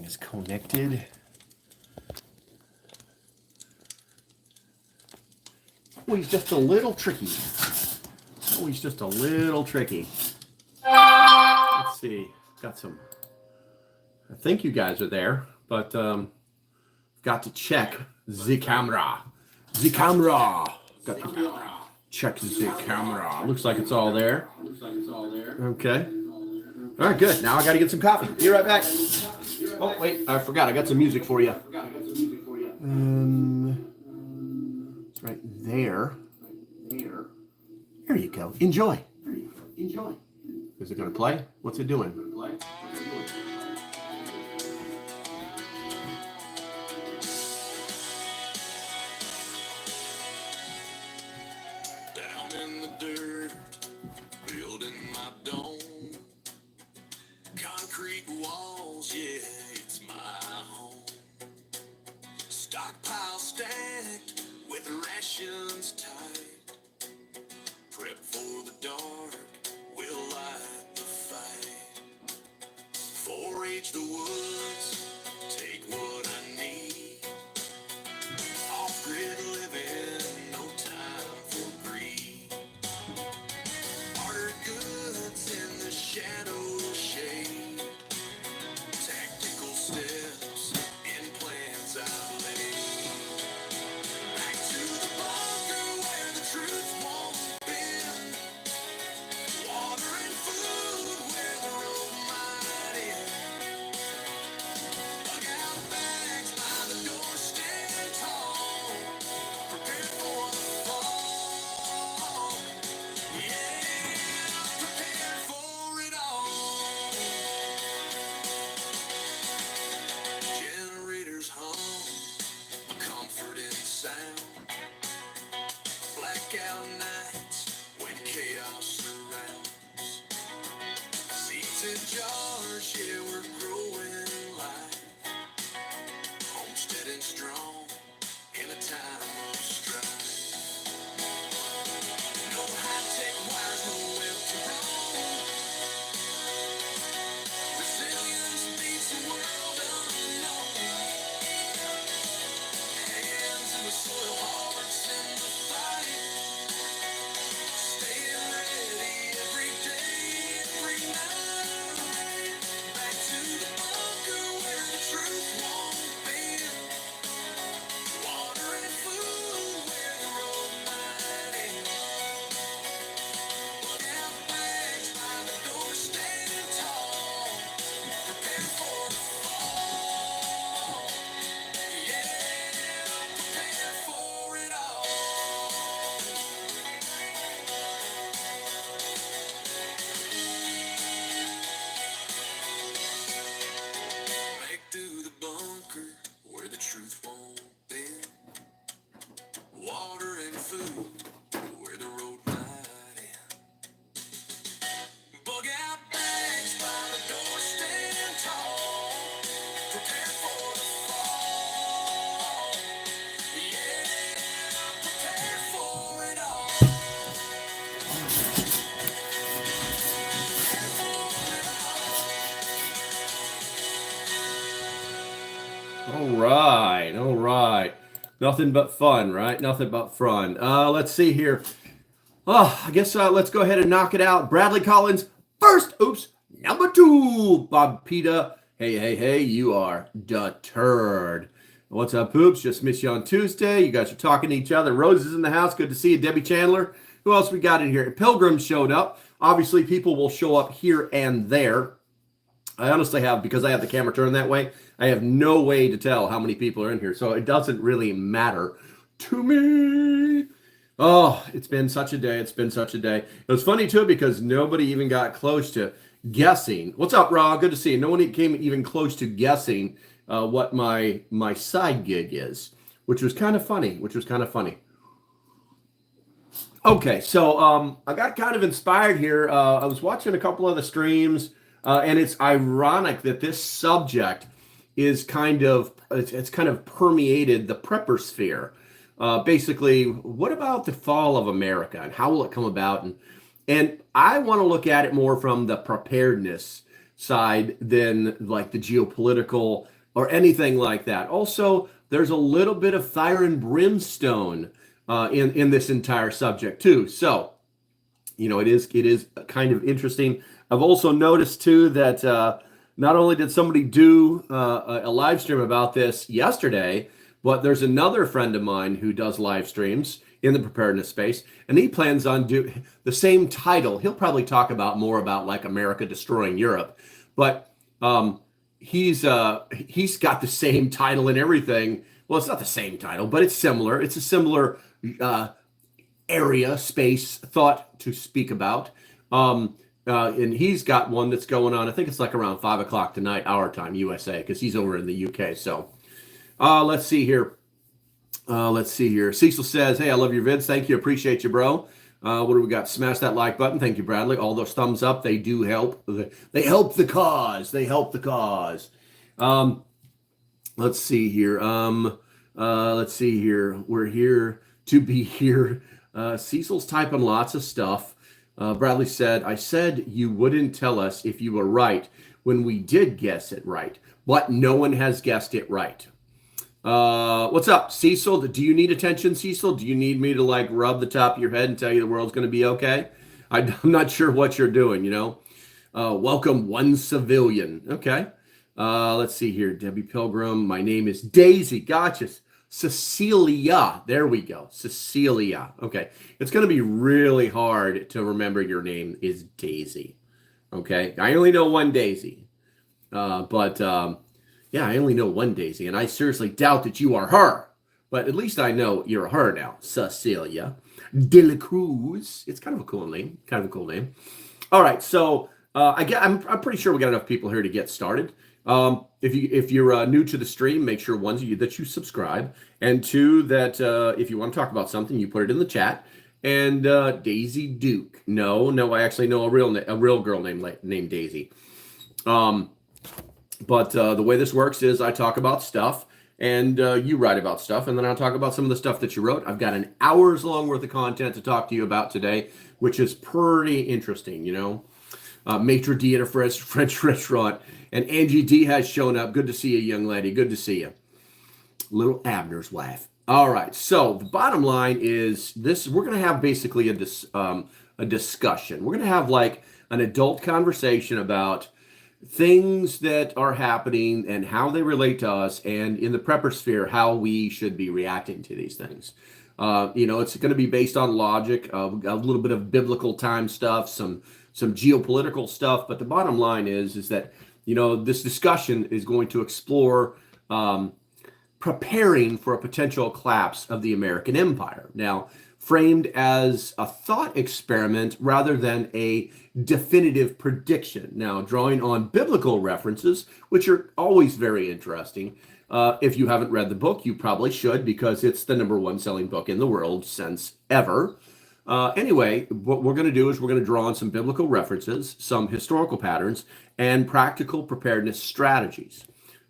is connected. Oh, he's just a little tricky. Oh, he's just a little tricky. Let's see. Got some. I think you guys are there, but got to check the camera. The camera. Got to check the camera. Looks like it's all there. Okay. All right, good. Now I got to get some coffee. Be right back. Oh, wait. I forgot. I got some music for you. It's right there. There you go. Enjoy. Is it going to play? What's it doing? Down in the dirt, building my dome. Concrete walls, yeah, it's my home. Stockpile stacked with rations tight. Prep for the dark, we'll light the fight. 4-H the woods, take what I need. Off-grid living, no time for greed. Barter goods in the shadow shade. Tactical steps in plans I laid. Back to the bunker where the truth won't bend. Water and food where the road might end. Bug out bags by the door, stand tall. Prepare for the fall. Yeah, prepare for it all. Generators hum, a comforting sound. Blackout nights when chaos surrounds. Seeds in jars, yeah, we're growing life. Homesteading strong in a time of strife. No high-tech wires, no empty road. Resilience beats the world unknown. Hands in the soil, hearts in the fight. Staying ready every day, every night. Back to the bunker where the truth won't bend. Water and food where the road might end. Bug out bags by the door, stand tall. Prepare for the fall. Yeah, prepare for it all. Back to the bunker where the truth won't bend. Water and food where the road might end. Bug out bags by the door, stand tall. Prepare for the fall. Yeah, prepare for it all. All right. Nothing but fun, right? Nothing but fun. Let's see here. Oh, I guess let's go ahead and knock it out. Bradley Collins first. Oops. Number 2. Bob Pita. Hey, you are deterred. What's up, Poops? Just missed you on Tuesday. You guys are talking to each other. Rose is in the house. Good to see you. Debbie Chandler. Who else we got in here? Pilgrim showed up. Obviously, people will show up here and there. I honestly have, because I have the camera turned that way, I have no way to tell how many people are in here. So it doesn't really matter to me. Oh, it's been such a day. It was funny, too, because nobody even got close to guessing. What's up, Ra? Good to see you. No one came even close to guessing what my side gig is, which was kind of funny. Okay, so I got kind of inspired here. I was watching a couple of the streams, and it's ironic that this subject is it's kind of permeated the prepper sphere. Basically, what about the fall of America and how will it come about? And I want to look at it more from the preparedness side than like the geopolitical or anything like that. Also, there's a little bit of fire and brimstone in this entire subject too. So, it is kind of interesting. I've also noticed too that not only did somebody do a live stream about this yesterday, but there's another friend of mine who does live streams in the preparedness space, and he plans on doing the same title. He'll probably talk about more about like America destroying Europe, but he's got the same title and everything. Well, it's not the same title, but it's similar. It's a similar area, space, thought to speak about. And he's got one that's going on. I think it's like around 5 o'clock tonight, our time, USA, because he's over in the UK. So let's see here. Cecil says, hey, I love your vids. Thank you. Appreciate you, bro. What do we got? Smash that like button. Thank you, Bradley. All those thumbs up, they do help. They help the cause. They help the cause. Let's see here. We're here to be here. Cecil's typing lots of stuff. Bradley said, I said you wouldn't tell us if you were right when we did guess it right, but no one has guessed it right. What's up, Cecil? Do you need attention, Cecil? Do you need me to like rub the top of your head and tell you the world's going to be okay? I'm not sure what you're doing, welcome one civilian. Okay. Let's see here. Debbie Pilgrim. My name is Daisy. Gotcha. Cecilia. There we go. Cecilia. Okay. It's going to be really hard to remember your name is Daisy. Okay. I only know one Daisy. Yeah, I only know one Daisy, and I seriously doubt that you are her. But at least I know you're her now. Cecilia de la Cruz. It's kind of a cool name. All right. So I'm pretty sure we got enough people here to get started. If you're new to the stream, make sure one, that you subscribe, and two, that if you want to talk about something, you put it in the chat. And Daisy Duke. No, I actually know a real girl named Daisy. But the way this works is I talk about stuff, and you write about stuff, and then I'll talk about some of the stuff that you wrote. I've got an hour's long worth of content to talk to you about today, which is pretty interesting, Maitre D at a French restaurant. And Angie D has shown up. Good to see you, young lady. Good to see you. Little Abner's wife. All right. So the bottom line is this. We're going to have basically a discussion. We're going to have like an adult conversation about things that are happening and how they relate to us, and in the prepper sphere, how we should be reacting to these things. It's going to be based on logic, a little bit of biblical time stuff, some geopolitical stuff. But the bottom line is that this discussion is going to explore preparing for a potential collapse of the American empire. Now, framed as a thought experiment rather than a definitive prediction. Now, drawing on biblical references, which are always very interesting. If you haven't read the book, you probably should, because it's the #1 selling book in the world since ever. Anyway, what we're going to do is we're going to draw on some biblical references, some historical patterns, and practical preparedness strategies.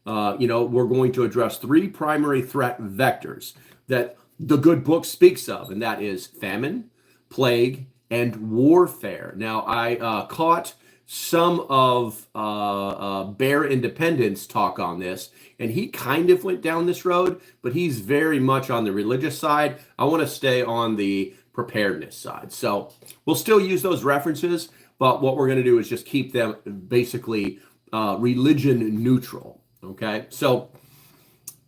We're going to address 3 primary threat vectors that the good book speaks of, and that is famine, plague, and warfare. Now, I caught some of Bear Independence talk on this, and he kind of went down this road, but he's very much on the religious side. I want to stay on the preparedness side. So we'll still use those references, but what we're going to do is just keep them basically religion neutral. Okay, so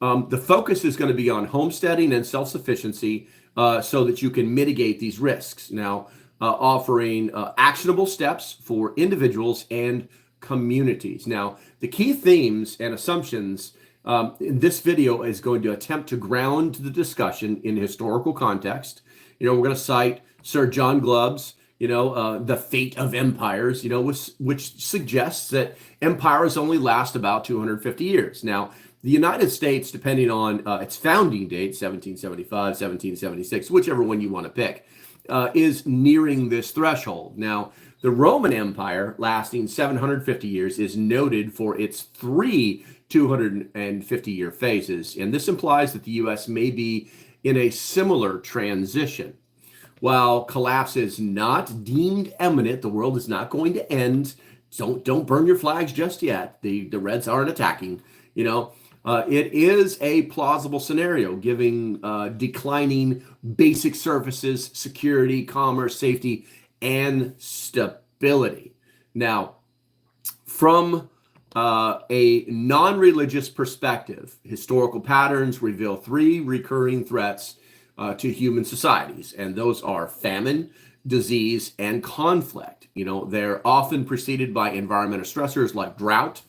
the focus is going to be on homesteading and self-sufficiency so that you can mitigate these risks. Now, offering actionable steps for individuals and communities. Now, the key themes and assumptions in this video is going to attempt to ground the discussion in historical context. We're going to cite Sir John Glubb's, The Fate of Empires, which suggests that empires only last about 250 years. Now, the United States, depending on its founding date, 1775, 1776, whichever one you want to pick, is nearing this threshold. Now, the Roman Empire, lasting 750 years, is noted for its 3 250-year phases, and this implies that the U.S. may be in a similar transition. While collapse is not deemed imminent, the world is not going to end. Don't burn your flags just yet. The Reds aren't attacking. It is a plausible scenario, giving declining basic services, security, commerce, safety, and stability. Now, from a non-religious perspective, historical patterns reveal three recurring threats to human societies, and those are famine, disease, and conflict. They're often preceded by environmental stressors like drought.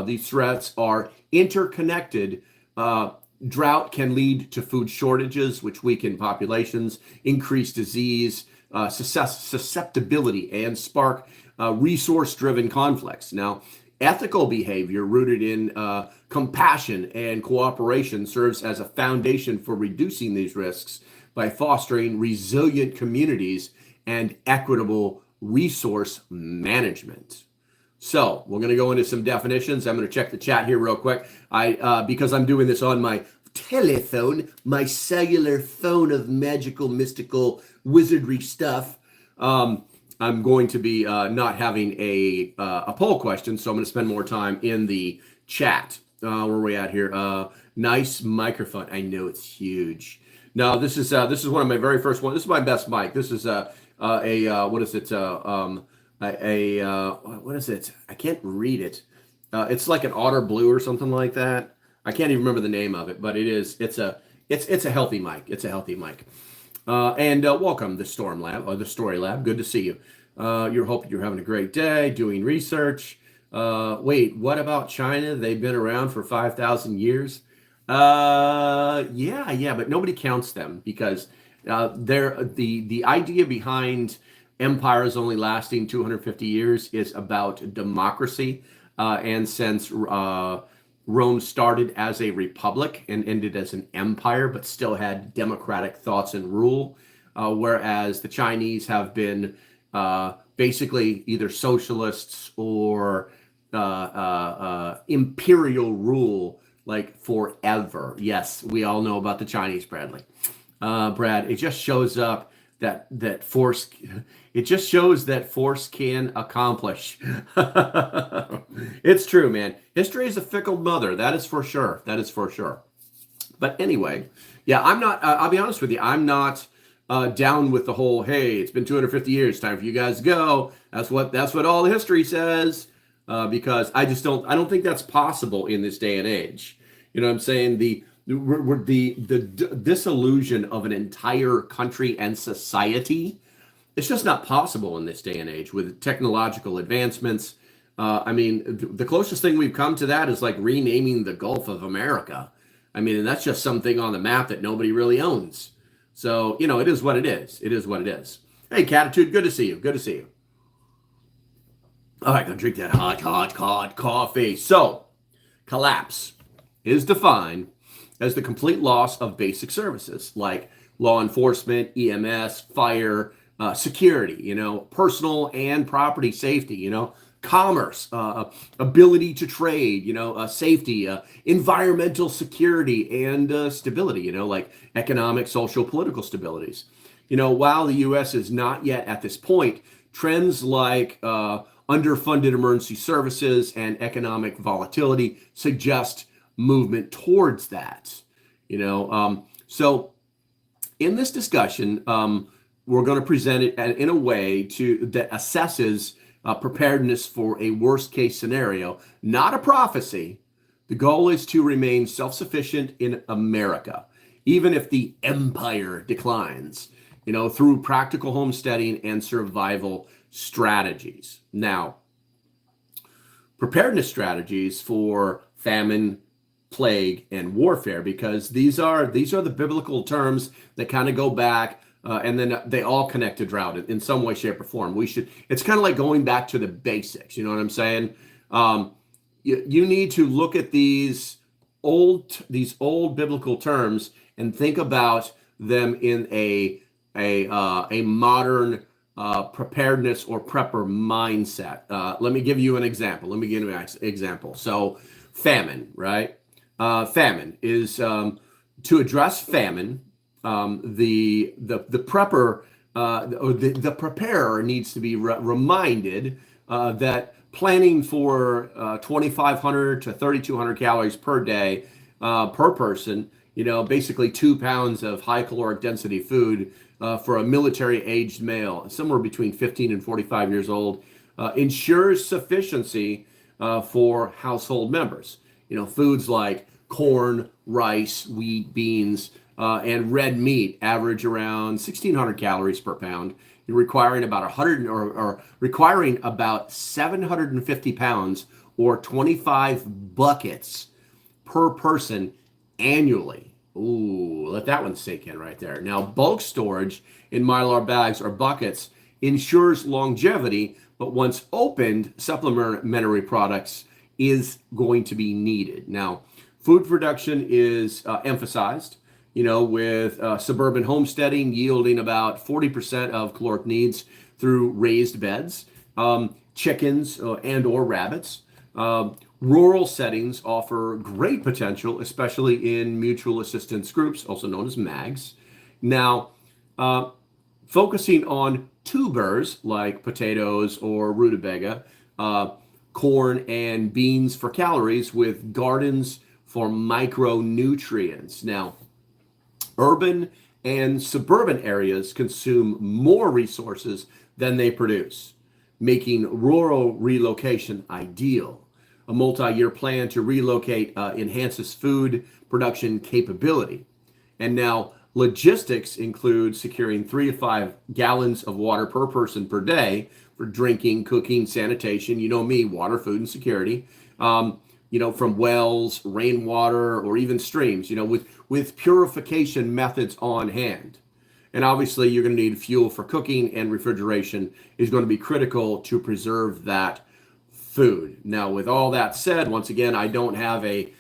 These threats are interconnected. Drought can lead to food shortages, which weaken populations, increase disease, susceptibility, and spark resource-driven conflicts. Now, ethical behavior rooted in compassion and cooperation serves as a foundation for reducing these risks by fostering resilient communities and equitable resource management. So we're going to go into some definitions. I'm going to check the chat here real quick. Because I'm doing this on my telephone, my cellular phone of magical, mystical, wizardry stuff. I'm going to be not having a poll question, so I'm going to spend more time in the chat. Where are we at here? Nice microphone. I know it's huge. No, this is one of my very first ones. This is my best mic. This is what is it? What is it? I can't read it. It's like an otter blue or something like that. I can't even remember the name of it, but it's a healthy mic. It's a healthy mic. And welcome the Storm Lab or the Story Lab. Good to see you. You're hoping you're having a great day doing research. Wait, what about China? They've been around for 5,000 years. Yeah, but nobody counts them because the idea behind empires only lasting 250 years is about democracy. And since Rome started as a republic and ended as an empire, but still had democratic thoughts and rule, whereas the Chinese have been basically either socialists or imperial rule like forever. Yes, we all know about the Chinese, Bradley. Brad, it just shows up that force. It just shows that force can accomplish. It's true, man. History is a fickle mother. That is for sure. That is for sure. But anyway, yeah, I'm not. I'll be honest with you. I'm not down with the whole. Hey, it's been 250 years. Time for you guys to go. That's what all the history says. Because I just don't. I don't think that's possible in this day and age. You know what I'm saying? The disillusion of an entire country and society. It's just not possible in this day and age with technological advancements. I mean, the closest thing we've come to that is like renaming the Gulf of America. I mean, and that's just something on the map that nobody really owns. So, it is what it is. It is what it is. Hey, Catitude, good to see you. Good to see you. All right, gonna drink that hot coffee. So, collapse is defined as the complete loss of basic services like law enforcement, EMS, fire, security, personal and property safety, commerce, ability to trade, safety, environmental security, and stability, like economic, social, political stabilities. While the U.S. is not yet at this point, trends like underfunded emergency services and economic volatility suggest movement towards that. So in this discussion, we're going to present it in a way that assesses preparedness for a worst case scenario, not a prophecy. The goal is to remain self-sufficient in America, even if the empire declines, through practical homesteading and survival strategies. Now, preparedness strategies for famine, plague, and warfare, because these are the biblical terms that kind of go back and then they all connect to drought in some way, shape, or form. It's kind of like going back to the basics. You know what I'm saying? You need to look at these old biblical terms and think about them in a modern preparedness or prepper mindset. Let me give you an example. So famine, right? Famine is to address famine. The prepper or the preparer needs to be reminded that planning for 2,500 to 3,200 calories per day per person, basically 2 pounds of high caloric density food for a military aged male, somewhere between 15 and 45 years old, ensures sufficiency for household members. Foods like corn, rice, wheat, beans, and red meat average around 1,600 calories per pound. You're requiring about 100 or requiring about 750 pounds or 25 buckets per person annually. Ooh, let that one sink in right there. Now, bulk storage in Mylar bags or buckets ensures longevity, but once opened, supplementary products is going to be needed. Now, food production is emphasized, with suburban homesteading yielding about 40% of caloric needs through raised beds, chickens and or rabbits. Rural settings offer great potential, especially in mutual assistance groups, also known as MAGs. Now, focusing on tubers like potatoes or rutabaga, corn and beans for calories, with gardens for micronutrients. Now, urban and suburban areas consume more resources than they produce, making rural relocation ideal. A multi-year plan to relocate enhances food production capability. And now logistics include securing 3 to 5 gallons of water per person per day for drinking, cooking, sanitation, water, food, and security, from wells, rainwater, or even streams, with purification methods on hand. And obviously you're going to need fuel for cooking, and refrigeration is going to be critical to preserve that food. Now, with all that said, once again, I don't have a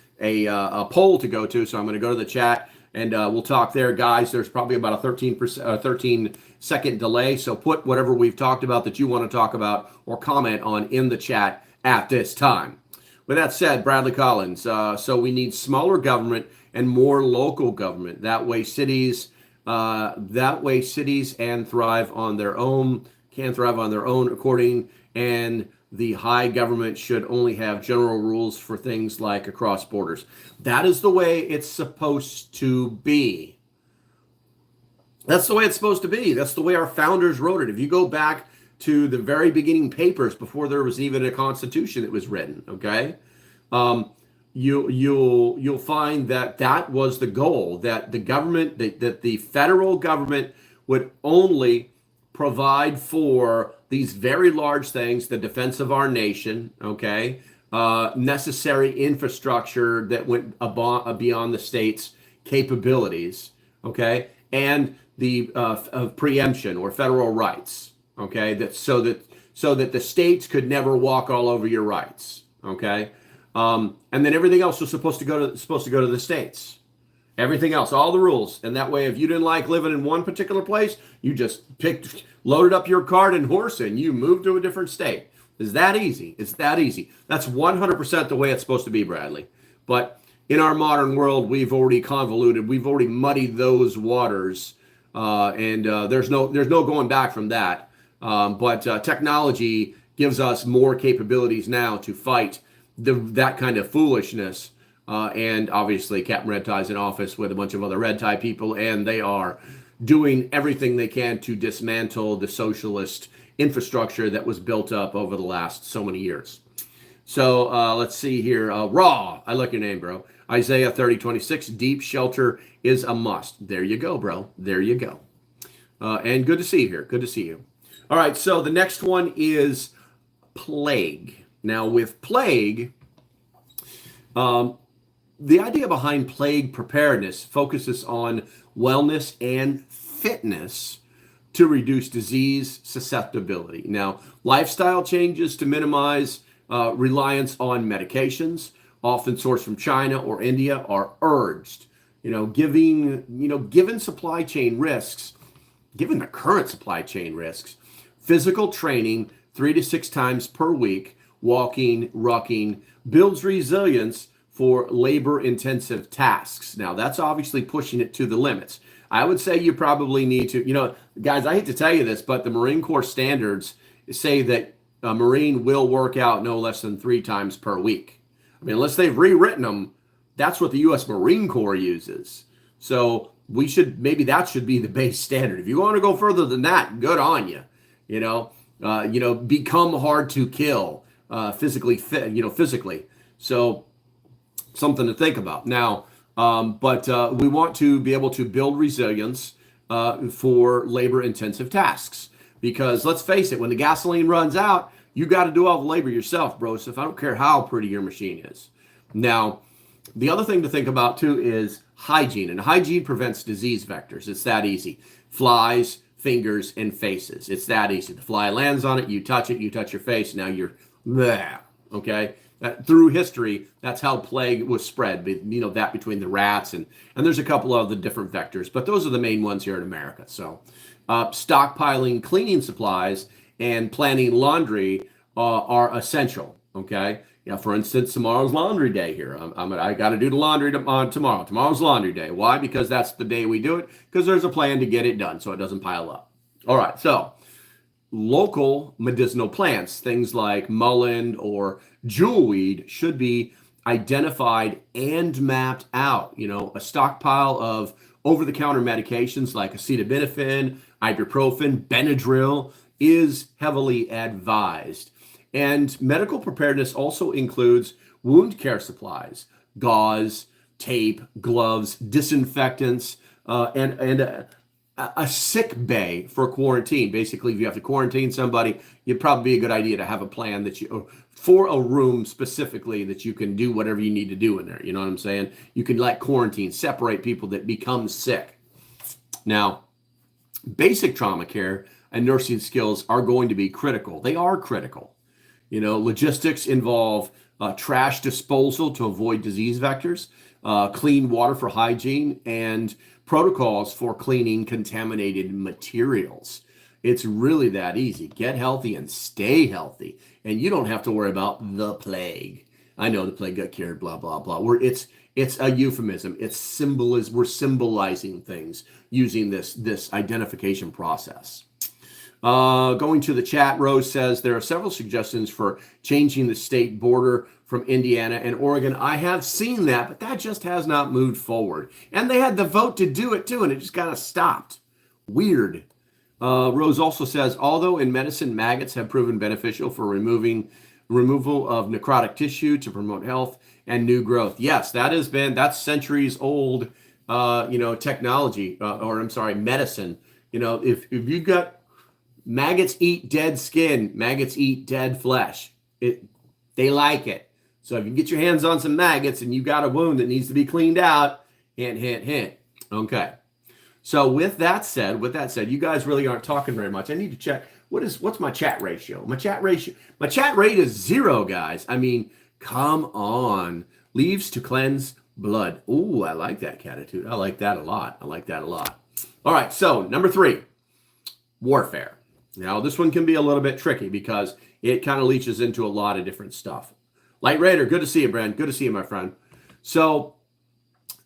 poll to go to, so I'm going to go to the chat and we'll talk there, guys. There's probably about a 13-second delay, so put whatever we've talked about that you want to talk about or comment on in the chat at this time. With that said, Bradley Collins, so we need smaller government and more local government. That way cities can thrive on their own according, and the high government should only have general rules for things like across borders. That is the way it's supposed to be. That's the way it's supposed to be. That's the way our founders wrote it. If you go back to the very beginning papers before there was even a constitution that was written, okay, you'll find that was the goal, that the government, that the federal government would only provide for these very large things, the defense of our nation, okay, necessary infrastructure that went beyond the state's capabilities, okay, and the of preemption or federal rights, okay, so that the states could never walk all over your rights, okay, and then everything else was supposed to go to the states. Everything else, all the rules. And that way, if you didn't like living in one particular place, you just loaded up your cart and horse and you moved to a different state. It's that easy. It's that easy. That's 100% the way it's supposed to be, Bradley. But in our modern world, we've already muddied those waters, and there's no going back from that. But technology gives us more capabilities now to fight that kind of foolishness. And obviously Captain Red Tie's in office with a bunch of other Red Tie people, and they are doing everything they can to dismantle the socialist infrastructure that was built up over the last so many years. So let's see here. Raw, I like your name, bro. Isaiah 30:26, deep shelter is a must. There you go, bro. There you go. And good to see you here. Good to see you. All right, so the next one is plague. Now with plague, the idea behind plague preparedness focuses on wellness and fitness to reduce disease susceptibility. Now, lifestyle changes to minimize reliance on medications, often sourced from China or India, are urged. Given supply chain risks, given the current supply chain risks, physical training 3 to 6 times per week, walking, rucking, builds resilience for labor-intensive tasks. Now, that's obviously pushing it to the limits. I would say you probably need to, guys, I hate to tell you this, but the Marine Corps standards say that a Marine will work out no less than 3 times per week. I mean, unless they've rewritten them, that's what the U.S. Marine Corps uses. So maybe that should be the base standard. If you want to go further than that, good on you. Become hard to kill, physically fit, physically. So something to think about. Now, but we want to be able to build resilience for labor-intensive tasks. Because let's face it, when the gasoline runs out, you got to do all the labor yourself, bro. So I don't care how pretty your machine is. Now, the other thing to think about too is hygiene. And hygiene prevents disease vectors. It's that easy. Flies, fingers, and faces. It's that easy. The fly lands on it, you touch your face, now you're bleh, okay? Through history, that's how plague was spread, that between the rats, and there's a couple of the different vectors, but those are the main ones here in America. So stockpiling cleaning supplies and planning laundry are essential, okay? For instance, tomorrow's laundry day here. I got to do the laundry tomorrow. Tomorrow's laundry day. Why? Because that's the day we do it, because there's a plan to get it done so it doesn't pile up. All right, so local medicinal plants, things like mullein or jewelweed, should be identified and mapped out. A stockpile of over-the-counter medications like acetaminophen, ibuprofen, Benadryl is heavily advised. And medical preparedness also includes wound care supplies, gauze, tape, gloves, disinfectants, and a sick bay for quarantine. Basically, if you have to quarantine somebody, it'd probably be a good idea to have a plan for a room specifically that you can do whatever you need to do in there. You know what I'm saying? You can quarantine, separate people that become sick. Now, basic trauma care and nursing skills are going to be critical. They are critical. Logistics involve trash disposal to avoid disease vectors, clean water for hygiene, and protocols for cleaning contaminated materials. It's really that easy. Get healthy and stay healthy, and you don't have to worry about the plague. I know the plague got cured, blah, blah, blah. It's a euphemism. It's symbolism. We're symbolizing things using this identification process. Going to the chat, Rose says there are several suggestions for changing the state border from Indiana and Oregon. I have seen that, but that just has not moved forward. And they had the vote to do it too, and it just kind of stopped. Weird. Rose also says, although in medicine maggots have proven beneficial for removal of necrotic tissue to promote health and new growth. Yes, that's centuries old, technology, medicine. If you've got maggots eat dead skin. Maggots eat dead flesh. They like it. So if you get your hands on some maggots and you got a wound that needs to be cleaned out, hint, hint, hint. Okay. So with that said, you guys really aren't talking very much. I need to check. What's my chat ratio? My chat rate is 0, guys. I mean, come on. Leaves to cleanse blood. Ooh, I like that catitude. I like that a lot. All right. So number 3, warfare. Now, this one can be a little bit tricky because it kind of leaches into a lot of different stuff. Light Raider, good to see you, Brand. Good to see you, my friend. So,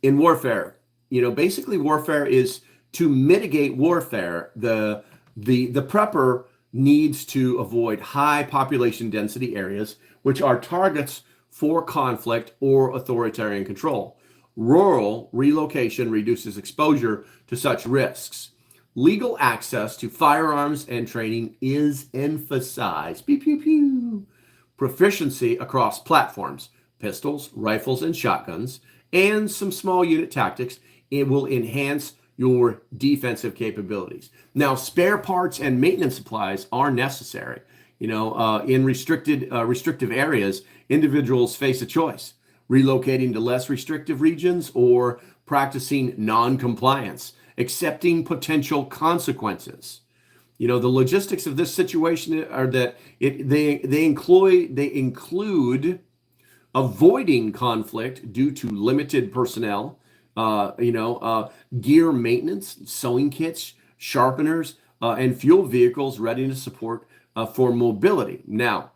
in warfare, basically warfare is to mitigate warfare. The prepper needs to avoid high population density areas, which are targets for conflict or authoritarian control. Rural relocation reduces exposure to such risks. Legal access to firearms and training is emphasized. Pew, pew, pew. Proficiency across platforms, pistols, rifles, and shotguns, and some small unit tactics. It will enhance your defensive capabilities. Now, spare parts and maintenance supplies are necessary. In restrictive areas, individuals face a choice: relocating to less restrictive regions or practicing non-compliance, accepting potential consequences. The logistics of this situation are that they include avoiding conflict due to limited personnel, gear maintenance, sewing kits, sharpeners, and fuel vehicles ready to support for mobility. Now,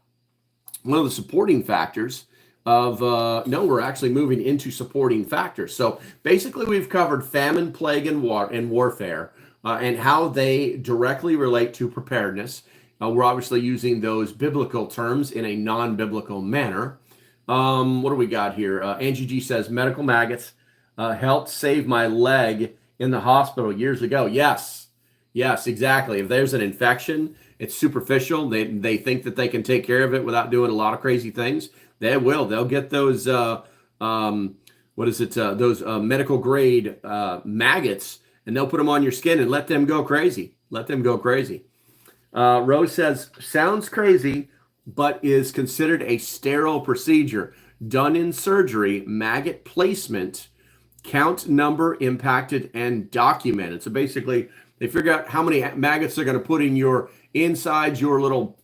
one of the supporting factors we're actually moving into supporting factors. So basically we've covered famine, plague, and warfare, and how they directly relate to preparedness We're obviously using those biblical terms in a non-biblical manner. What do we got here? Angie G says, medical maggots helped save my leg in the hospital years ago. Yes, exactly. If there's an infection, it's superficial. They think that they can take care of it without doing a lot of crazy things. They will. They'll get those, those medical grade maggots, and they'll put them on your skin and let them go crazy. Rose says, sounds crazy, but is considered a sterile procedure done in surgery, maggot placement, count number impacted, and documented. So basically, they figure out how many maggots they're going to put in your inside your little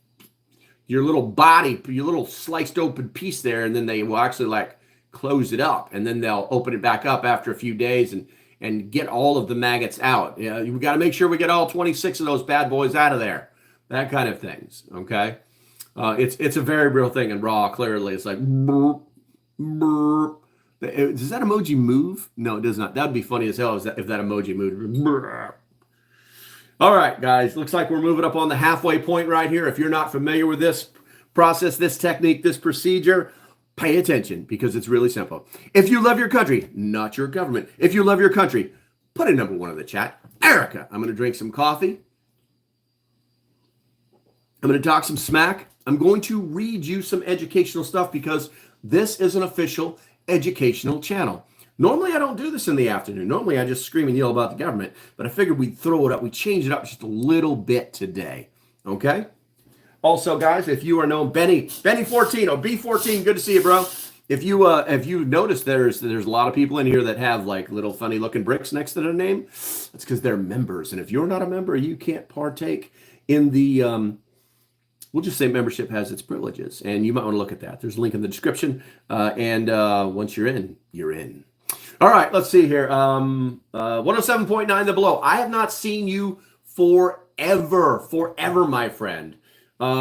body, your little sliced open piece there, and then they will actually like close it up, and then they'll open it back up after a few days and get all of the maggots out. We got to make sure we get all 26 of those bad boys out of there. That kind of things. Okay, it's a very real thing. And raw, clearly, it's like burp, burp. Does that emoji move? No, it does not. That'd be funny as hell if that emoji moved. Burp. All right, guys. Looks like we're moving up on the halfway point right here. If you're not familiar with this process, this technique, this procedure, pay attention because it's really simple. If you love your country, not your government. If you love your country, put a number 1 in the chat. Erica, I'm going to drink some coffee. I'm going to talk some smack. I'm going to read you some educational stuff because this is an official educational channel. Normally, I don't do this in the afternoon. Normally, I just scream and yell about the government, but I figured we'd throw it up. We change it up just a little bit today, okay? Also, guys, if you are known Benny 14 or B14, good to see you, bro. If you notice, there's a lot of people in here that have like little funny looking bricks next to their name. That's because they're members, and if you're not a member, you can't partake in the we'll just say membership has its privileges, and you might want to look at that. There's a link in the description, and once you're in, you're in. All right, let's see here. 107.9 The Below. I have not seen you forever, my friend.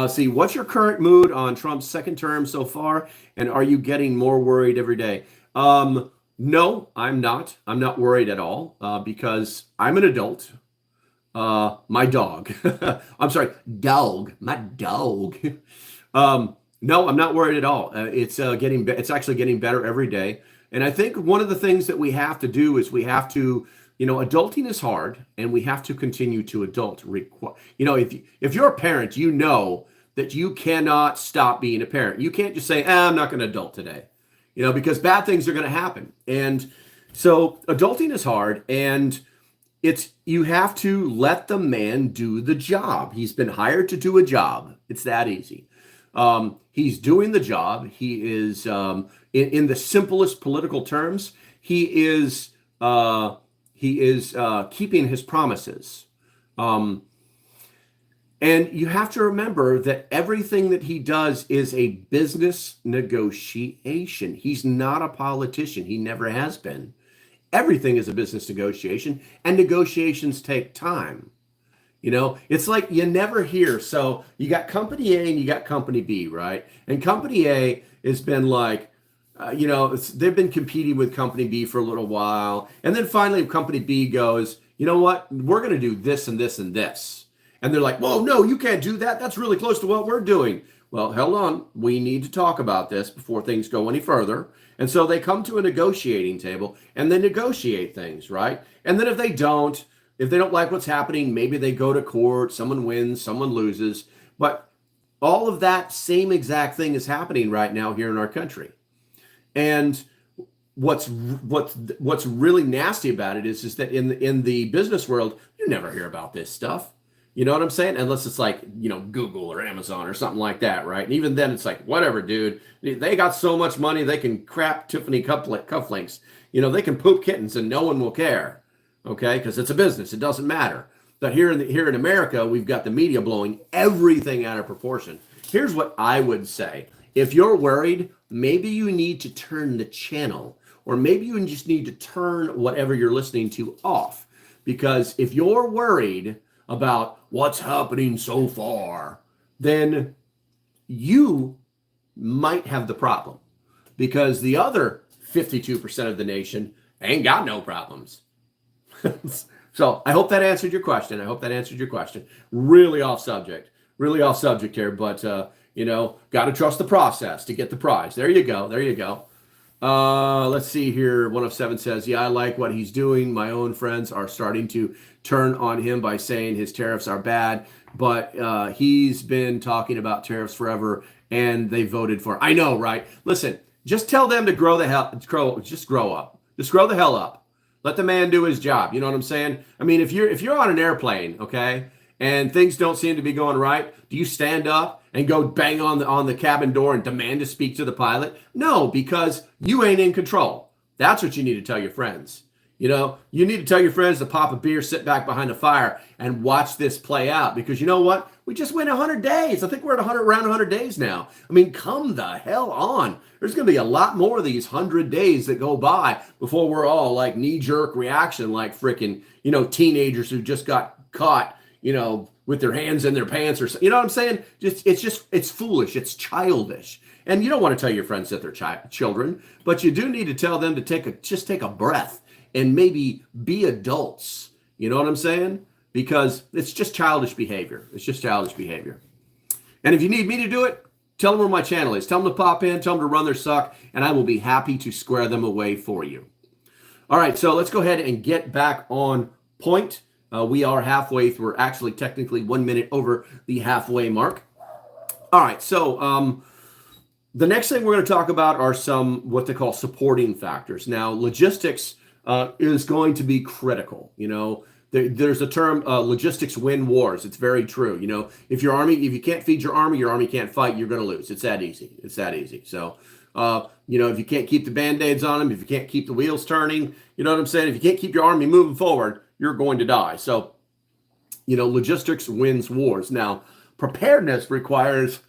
See, what's your current mood on Trump's second term so far, and are you getting more worried every day? No, I'm not. I'm not worried at all because I'm an adult. My dog. I'm sorry, dog. My dog. No, I'm not worried at all. It's actually getting better every day. And I think one of the things that we have to do is we have to, adulting is hard, and we have to continue to adult. If you're a parent, you know that you cannot stop being a parent. You can't just say, I'm not going to adult today, because bad things are going to happen. And so adulting is hard, and you have to let the man do the job. He's been hired to do a job. It's that easy. He's doing the job. He is, in the simplest political terms, he is keeping his promises. And you have to remember that everything that he does is a business negotiation. He's not a politician. He never has been. Everything is a business negotiation, and negotiations take time. It's like you never hear. So you got company A and you got company B, right? And company A has been like, they've been competing with company B for a little while. And then finally company B goes, you know what? We're going to do this and this and this. And they're like, whoa, no, you can't do that. That's really close to what we're doing. Well, hold on. We need to talk about this before things go any further. And so they come to a negotiating table and they negotiate things, right? And then if they don't like what's happening, maybe they go to court, someone wins, someone loses. But all of that same exact thing is happening right now here in our country. And what's really nasty about it is that in the business world, you never hear about this stuff. You know what I'm saying? Unless it's like, Google or Amazon or something like that, right? And even then it's like, whatever, dude. They got so much money, they can crap Tiffany cufflinks. They can poop kittens and no one will care, okay? Because it's a business. It doesn't matter. But here in America, we've got the media blowing everything out of proportion. Here's what I would say. If you're worried, maybe you need to turn the channel, or maybe you just need to turn whatever you're listening to off. Because if you're worried about what's happening so far, then you might have the problem, because the other 52% of the nation ain't got no problems. So I hope that answered your question. Really off subject. really off subject here, but you know, got to trust the process to get the prize. There you go. There you go. Let's see here. 107 says, yeah, I like what he's doing. My own friends are starting to turn on him by saying his tariffs are bad, but he's been talking about tariffs forever and they voted for it. I know, right? Listen, just tell them to grow the hell, just grow up. Just grow the hell up. Let the man do his job. You know what I'm saying? I mean, if you're on an airplane, okay, and things don't seem to be going right, do you stand up and go bang on the cabin door and demand to speak to the pilot? No, because you ain't in control. That's what you need to tell your friends. You know, you need to tell your friends to pop a beer, sit back behind a fire, and watch this play out. Because you know what? We just went 100 days. I think we're at around 100 days now. I mean, come the hell on. There's going to be a lot more of these 100 days that go by before we're all like knee-jerk reaction, like freaking, you know, teenagers who just got caught, you know, with their hands in their pants or something. You know what I'm saying? It's foolish. It's childish. And you don't want to tell your friends that they're children, but you do need to tell them to take a breath and maybe be adults. You know what I'm saying? Because it's just childish behavior. It's just childish behavior. And if you need me to do it, tell them where my channel is. Tell them to pop in, tell them to run their suck, and I will be happy to square them away for you. All right, so let's go ahead and get back on point. We are halfway through. We're actually technically 1 minute over the halfway mark. All right, so the next thing we're going to talk about are some what they call supporting factors. Now, logistics is going to be critical. You know, there's a term, logistics win wars. It's very true. You know, if you can't feed your army can't fight, you're going to lose. It's that easy. It's that easy. So, you know, if you can't keep the Band-Aids on them, if you can't keep the wheels turning, you know what I'm saying? If you can't keep your army moving forward, you're going to die. So, you know, logistics wins wars. Now, preparedness requires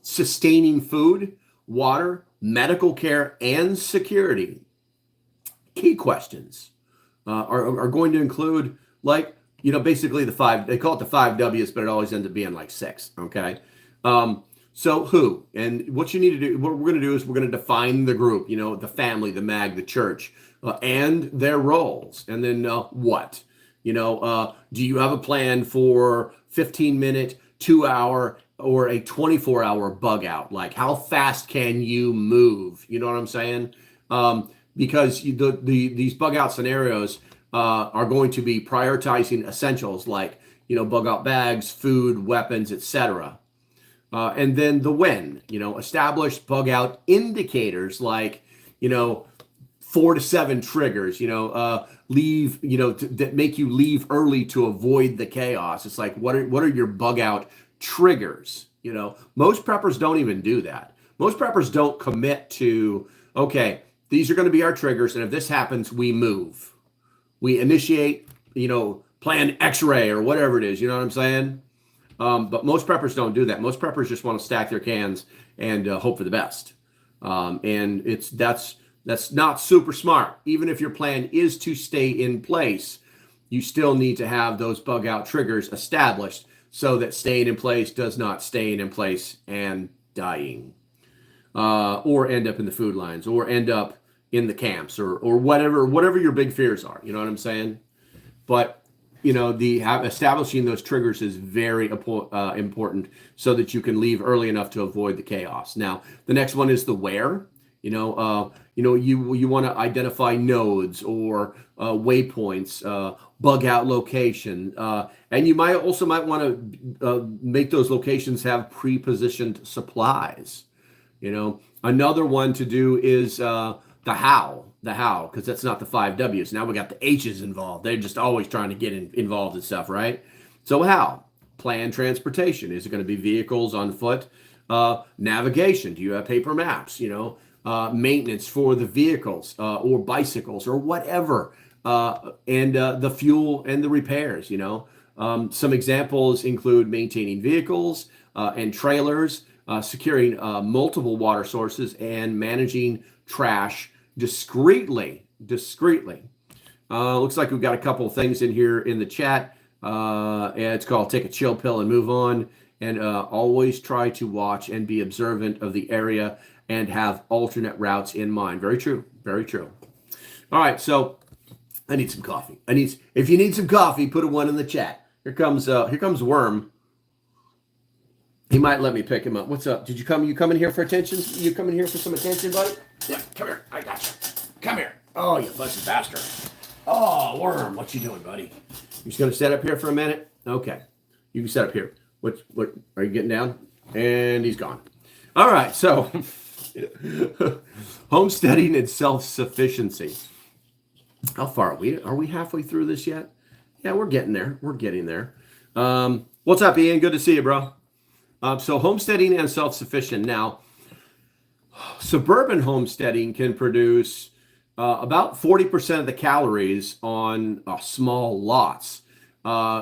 sustaining food, water, medical care, and security. Key questions are going to include, like, you know, basically they call it the 5 W's, but it always ends up being like 6, okay? So who? And what you need to do, what we're going to do is we're going to define the group, you know, the family, the mag, the church, and their roles. And then what? You know, do you have a plan for 15-minute, 2-hour, or a 24-hour bug out? Like, how fast can you move? You know what I'm saying? Because these bug out scenarios are going to be prioritizing essentials like, you know, bug out bags, food, weapons, etc. And then the when, you know, establish bug out indicators like, you know, 4 to 7 triggers, you know, leave, you know, that make you leave early to avoid the chaos. It's like, what are your bug out triggers? You know, most preppers don't even do that. Most preppers don't commit to, okay, these are going to be our triggers, and if this happens, we move. We initiate, you know, plan X-ray or whatever it is. You know what I'm saying? But most preppers don't do that. Most preppers just want to stack their cans and hope for the best. And that's not super smart. Even if your plan is to stay in place, you still need to have those bug out triggers established so that staying in place does not staying in place and dying. Or end up in the food lines, or end up in the camps, or whatever your big fears are. You know what I'm saying? But you know, establishing those triggers is very important so that you can leave early enough to avoid the chaos. Now, the next one is the where. You know, you want to identify nodes or waypoints, bug out location, and you might want to make those locations have pre-positioned supplies. You know, another one to do is the how, because that's not the 5 W's. Now we got the H's involved. They're just always trying to get involved in stuff, right? So how? Plan transportation. Is it going to be vehicles on foot? Navigation. Do you have paper maps? You know, maintenance for the vehicles or bicycles or whatever. And the fuel and the repairs, you know. Some examples include maintaining vehicles and trailers, securing multiple water sources, and managing trash discreetly. Looks like we've got a couple of things in here in the chat. And it's called Take a Chill Pill and Move On. And always try to watch and be observant of the area and have alternate routes in mind. Very true. Very true. All right, so I need some coffee. If you need some coffee, put a 1 in the chat. Here comes Worm. He might let me pick him up. What's up? Did you come? You coming here for attention? You coming here for some attention, buddy? Yeah, come here. I got you. Come here. Oh, you fuzzy bastard. Oh, worm. What you doing, buddy? You just gonna sit up here for a minute? Okay. You can sit up here. What are you getting down? And he's gone. All right. So, homesteading and self-sufficiency. How far are we? Are we halfway through this yet? Yeah, we're getting there. We're getting there. What's up, Ian? Good to see you, bro. So homesteading and self-sufficient. Now, suburban homesteading can produce about 40% of the calories on small lots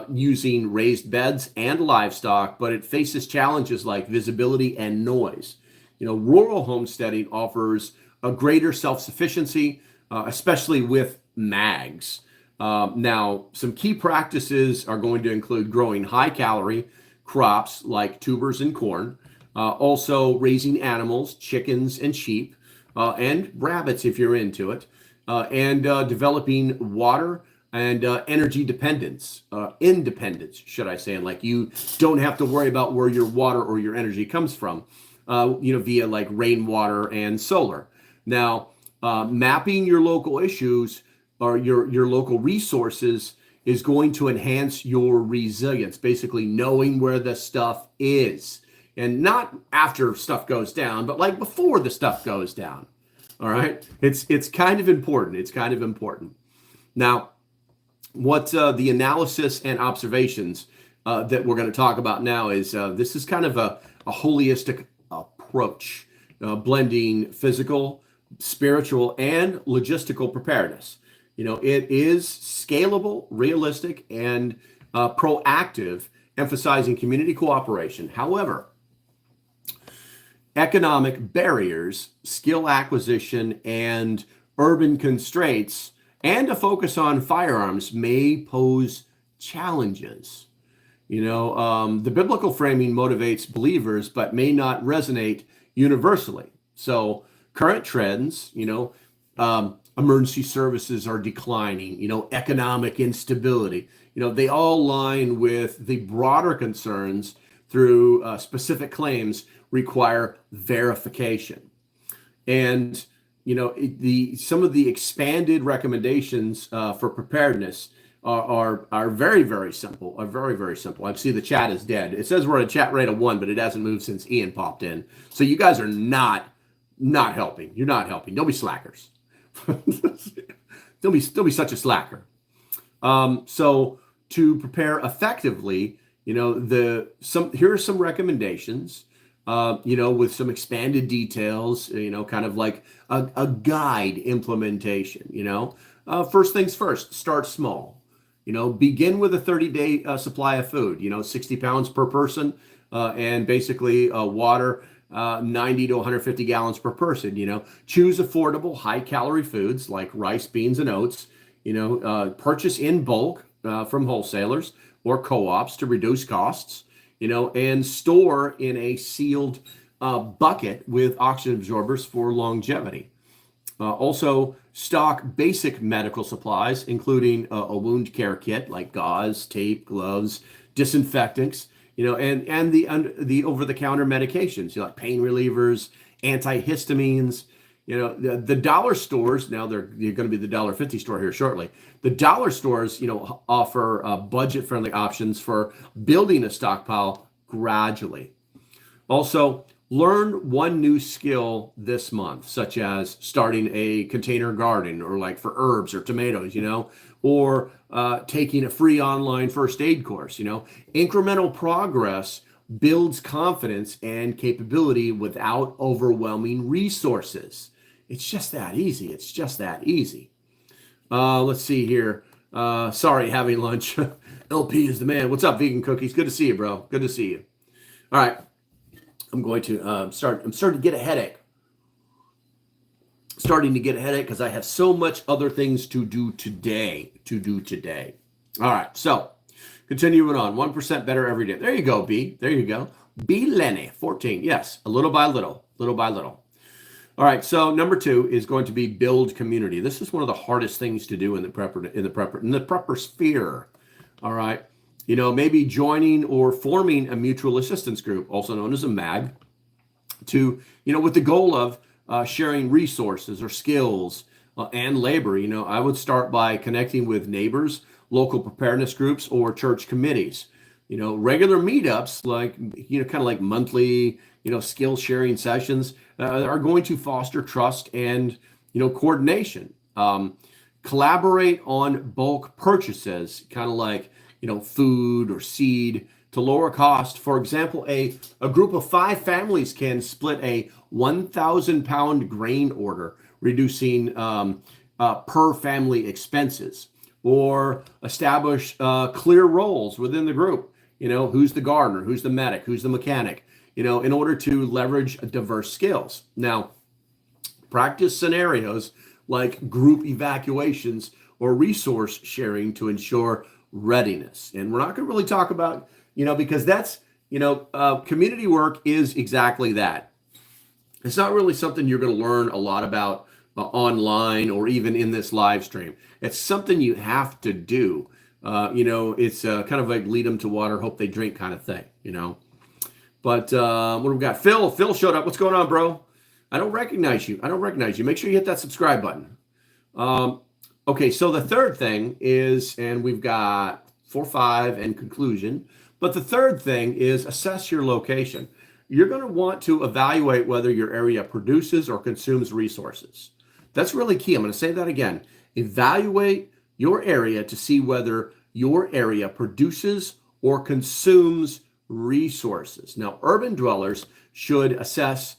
using raised beds and livestock, but it faces challenges like visibility and noise. Rural homesteading offers a greater self-sufficiency, especially with mags. Now, some key practices are going to include growing high-calorie crops like tubers and corn, also raising animals, chickens and sheep, and rabbits if you're into it, and developing water and energy independence, should I say, and like you don't have to worry about where your water or your energy comes from, via like rainwater and solar. Now, mapping your local issues or your local resources is going to enhance your resilience, basically knowing where the stuff is. And not after stuff goes down, but like before the stuff goes down. All right? It's kind of important. It's kind of important. Now, what the analysis and observations that we're going to talk about now is this is kind of a holistic approach, blending physical, spiritual, and logistical preparedness. It is scalable, realistic, and proactive, emphasizing community cooperation. However, economic barriers, skill acquisition, and urban constraints, and a focus on firearms may pose challenges. The biblical framing motivates believers, but may not resonate universally. So current trends, emergency services are declining, economic instability, they all align with the broader concerns through specific claims require verification. And, some of the expanded recommendations for preparedness are very, very simple, very, very simple. I see the chat is dead. It says we're at a chat rate of 1, but it hasn't moved since Ian popped in. So you guys are not helping. You're not helping. Don't be slackers. Don't be such a slacker. So to prepare effectively, here are some recommendations, with some expanded details, kind of like a guide implementation. First things first, start small. Begin with a 30-day supply of food, 60 pounds per person, and basically water, 90 to 150 gallons per person. Choose affordable high-calorie foods like rice, beans, and oats. Purchase in bulk from wholesalers or co-ops to reduce costs. And store in a sealed bucket with oxygen absorbers for longevity. Also, stock basic medical supplies, including a wound care kit like gauze, tape, gloves, disinfectants. And the over-the-counter medications, like pain relievers, antihistamines. The dollar stores, now they're going to be the $1.50 store here shortly. The dollar stores, offer budget-friendly options for building a stockpile gradually. Also, learn one new skill this month, such as starting a container garden or like for herbs or tomatoes, or taking a free online first aid course. Incremental progress builds confidence and capability without overwhelming resources. It's just that easy. It's just that easy. Let's see here. Sorry, having lunch. LP is the man. What's up, Vegan Cookies? Good to see you, bro. Good to see you. All right. I'm going to I'm starting to get a headache. Starting to get a headache because I have so much other things to do today. All right. So continuing on. 1% better every day. There you go, B. There you go. B. Lenny, 14. Yes, a little by little. Little by little. All right, so number 2 is going to be build community. This is one of the hardest things to do in the prepper sphere. All right, Maybe joining or forming a mutual assistance group, also known as a MAG, to, with the goal of sharing resources or skills and labor. I would start by connecting with neighbors, local preparedness groups, or church committees. Regular meetups, like, kind of like monthly, skill sharing sessions are going to foster trust and, coordination. Collaborate on bulk purchases, kind of like, food or seed to lower cost. For example, a group of 5 families can split a 1,000-pound grain order, reducing per family expenses, or establish clear roles within the group. Who's the gardener, who's the medic, who's the mechanic, in order to leverage diverse skills. Now, practice scenarios like group evacuations or resource sharing to ensure readiness. And we're not going to really talk about, because that's, community work is exactly that. It's not really something you're going to learn a lot about online or even in this live stream. It's something you have to do. It's kind of like lead them to water, hope they drink kind of thing, But what do we got? Phil showed up. What's going on, bro? I don't recognize you. Make sure you hit that subscribe button. Okay, so the third thing is, and we've got 4, 5, and conclusion. But the third thing is assess your location. You're going to want to evaluate whether your area produces or consumes resources. That's really key. I'm going to say that again. Evaluate your area to see whether your area produces or consumes resources. Now, urban dwellers should assess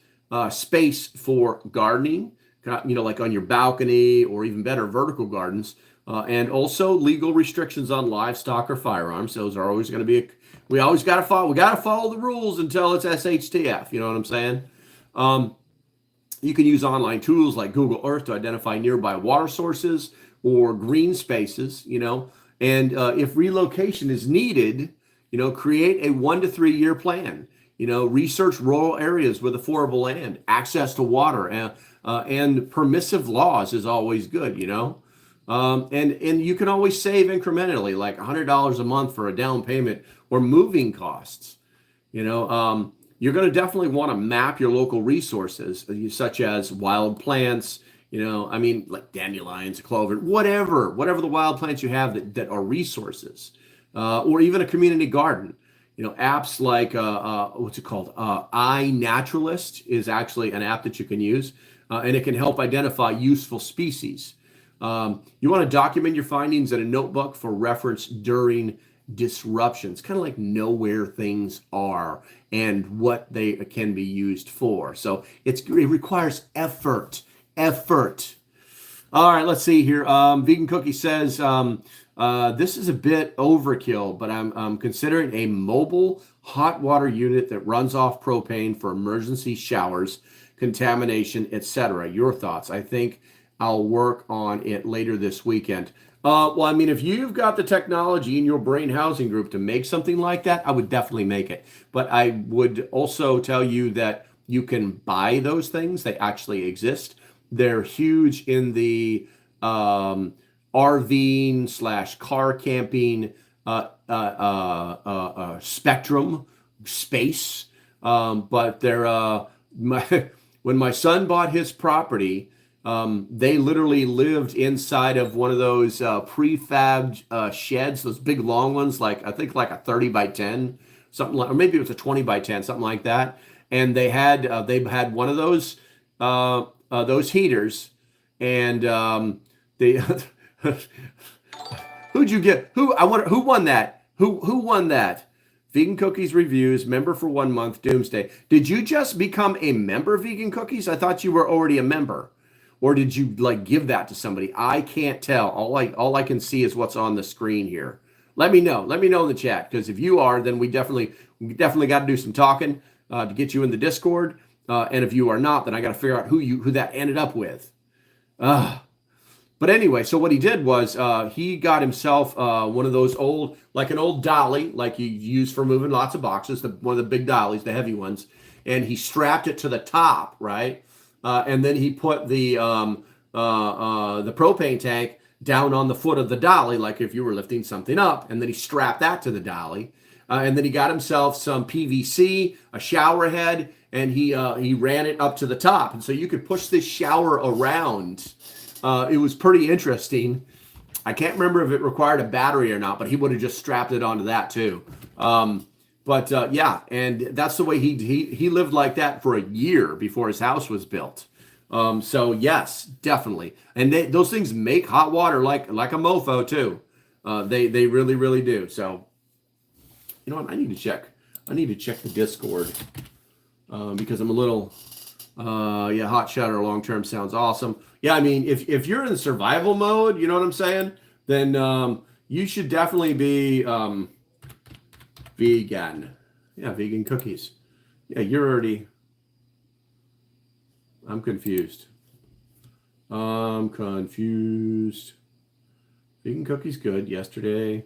space for gardening, like on your balcony, or even better, vertical gardens, and also legal restrictions on livestock or firearms. Those are always going to be, we always got to follow, the rules until it's shtf. You know what I'm saying? You can use online tools like Google Earth to identify nearby water sources or green spaces, and if relocation is needed, create a 1 to 3 year plan. Research rural areas with affordable land, access to water, and permissive laws is always good, and you can always save incrementally, like $100 a month for a down payment or moving costs. You're going to definitely want to map your local resources, such as wild plants, like dandelions, clover, whatever the wild plants you have that are resources, or even a community garden. Apps like, what's it called? iNaturalist is actually an app that you can use, and it can help identify useful species. You want to document your findings in a notebook for reference during disruptions, kind of like know where things are and what they can be used for. So it requires effort. All right, let's see here. Vegan Cookie says, this is a bit overkill, but I'm considering a mobile hot water unit that runs off propane for emergency showers, contamination, etc. Your thoughts? I think I'll work on it later this weekend. Well, if you've got the technology in your brain housing group to make something like that, I would definitely make it. But I would also tell you that you can buy those things. They actually exist. They're huge in the RVing/car camping spectrum space. But they're when my son bought his property, they literally lived inside of one of those prefabbed sheds, those big long ones, I think like a 30 by 10, something like, or maybe it was a 20 by 10, something like that. And they had one of those heaters, and they who'd you get? Who won that? Who won that? Vegan Cookies Reviews, member for 1 month, Doomsday. Did you just become a member, Vegan Cookies? I thought you were already a member. Or did you give that to somebody? I can't tell. All I can see is what's on the screen here. Let me know. Let me know in the chat, because if you are, then we definitely got to do some talking to get you in the Discord. And if you are not, then I got to figure out who that ended up with. But anyway, so what he did was he got himself one of those old, like an old dolly, like you use for moving lots of boxes, one of the big dollies, the heavy ones, and he strapped it to the top, right? And then he put the propane tank down on the foot of the dolly, like if you were lifting something up, and then he strapped that to the dolly. And then he got himself some PVC, a shower head, and he ran it up to the top. And so you could push this shower around. It was pretty interesting. I can't remember if it required a battery or not, but he would have just strapped it onto that too. Yeah, and that's the way he lived like that for a year before his house was built. So yes, definitely. And those things make hot water like a mofo too. They really, really do. So, you know what? I need to check the Discord because I'm a little, yeah, hot shutter long term sounds awesome. Yeah, I mean, if you're in survival mode, you know what I'm saying, then you should definitely be vegan. Yeah, vegan cookies. Yeah, you're already. I'm confused. Vegan cookies good yesterday.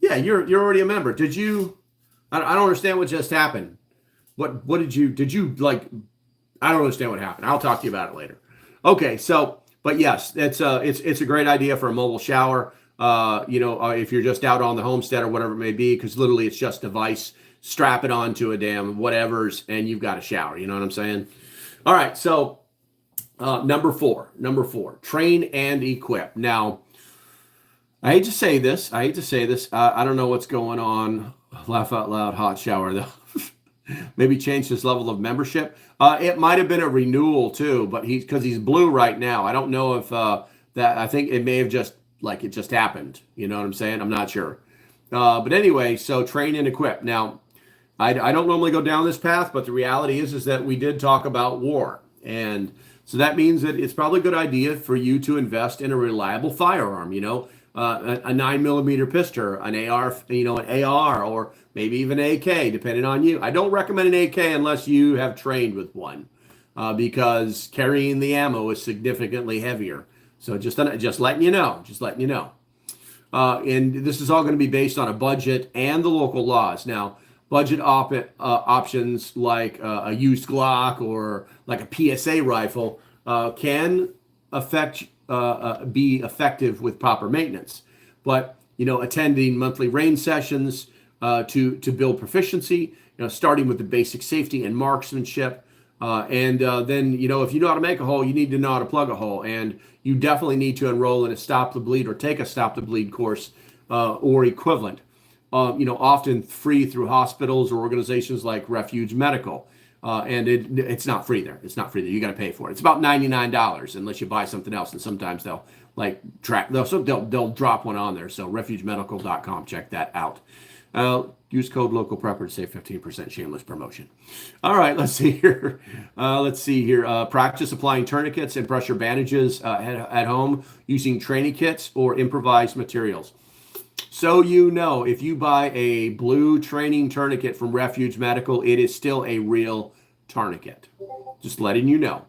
Yeah, you're already a member. Did you? I don't understand what just happened. What did you like? I don't understand what happened. I'll talk to you about it later. Okay, so but yes, it's a great idea for a mobile shower. If you're just out on the homestead or whatever it may be, because literally it's just a device. Strap it onto a damn whatever's, and you've got a shower. You know what I'm saying? All right, so number four, train and equip. Now, I hate to say this. I don't know what's going on. Laugh out loud, hot shower though. Maybe change his level of membership. It might have been a renewal too, but because he's blue right now. I don't know if that. I think it may have just it just happened. You know what I'm saying? I'm not sure. But anyway, so train and equip. Now, I don't normally go down this path, but the reality is that we did talk about war, and so that means that it's probably a good idea for you to invest in a reliable firearm. You know. A 9mm pistol, an AR, an AR, or maybe even AK, depending on you. I don't recommend an AK unless you have trained with one, because carrying the ammo is significantly heavier. So just letting you know, and this is all going to be based on a budget and the local laws. Now, budget options like a used Glock or like a PSA rifle can be effective with proper maintenance, but attending monthly range sessions to build proficiency, starting with the basic safety and marksmanship, and then if you know how to make a hole, you need to know how to plug a hole, and you definitely need to enroll in a stop the bleed or take a stop the bleed course or equivalent, often free through hospitals or organizations like Refuge Medical. And it's not free there. You got to pay for it. It's about $99 unless you buy something else. And sometimes they'll they'll drop one on there. So refugemedical.com. Check that out. Use code LOCALPREPPER to save 15%. Shameless promotion. All right, let's see here. Practice applying tourniquets and pressure bandages at home using training kits or improvised materials. So if you buy a blue training tourniquet from Refuge Medical, it is still a real tourniquet. Just letting you know.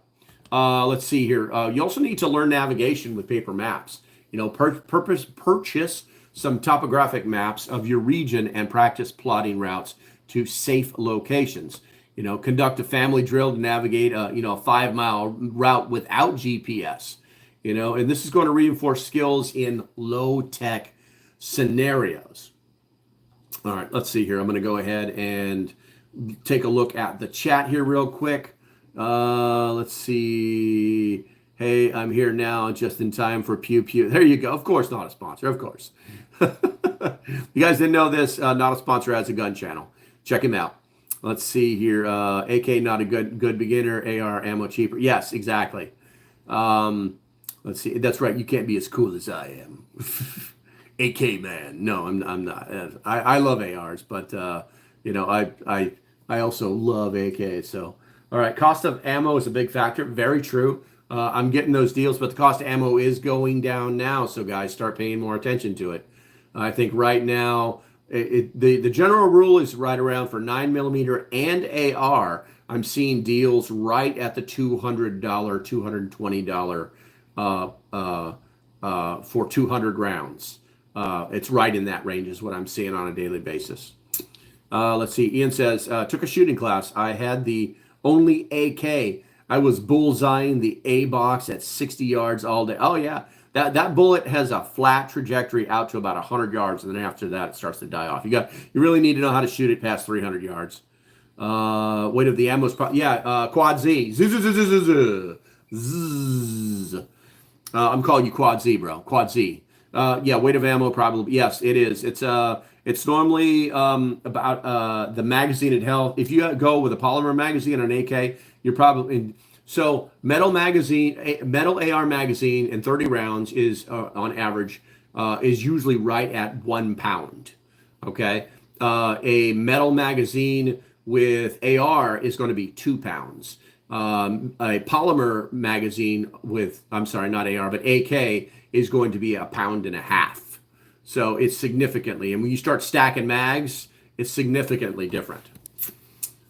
Let's see here. You also need to learn navigation with paper maps. Purchase some topographic maps of your region and practice plotting routes to safe locations. Conduct a family drill to navigate a 5-mile route without GPS. And this is going to reinforce skills in low-tech scenarios. All right, let's see here. I'm going to go ahead and take a look at the chat here real quick. Let's see. Hey, I'm here now just in time for Pew Pew. There you go. Of course, not a sponsor. Of course. You guys didn't know this. Not a sponsor, has a gun channel. Check him out. Let's see here. AK, not a good beginner. AR, ammo cheaper. Yes, exactly. Let's see. That's right. You can't be as cool as I am. AK man. No, I'm not. I love ARs, but I also love AK. So, all right. Cost of ammo is a big factor. Very true. I'm getting those deals, but the cost of ammo is going down now. So guys, start paying more attention to it. I think right now, the general rule is right around for 9mm and AR. I'm seeing deals right at the $200, $220 for 200 rounds. It's right in that range is what I'm seeing on a daily basis. Let's see. Ian says, took a shooting class. I had the only AK I was bullseyeing the A box at 60 yards all day. Oh yeah, that bullet has a flat trajectory out to about 100 yards, and then after that it starts to die off. You really need to know how to shoot it past 300 yards. Weight of the ammo is probably, yeah, quad Z. Zzz. I'm calling you quad Z, bro. Quad Z. Yeah, weight of ammo probably. Yes, it is. It's normally about the magazine it held. If you go with a polymer magazine or an AK, you're probably so metal magazine, metal AR magazine, and 30 rounds is on average is usually right at 1 pound. Okay, a metal magazine with AR is going to be 2 pounds. A polymer magazine with, I'm sorry, not AR, but AK is going to be 1.5 pounds. So it's significantly, and when you start stacking mags, it's significantly different.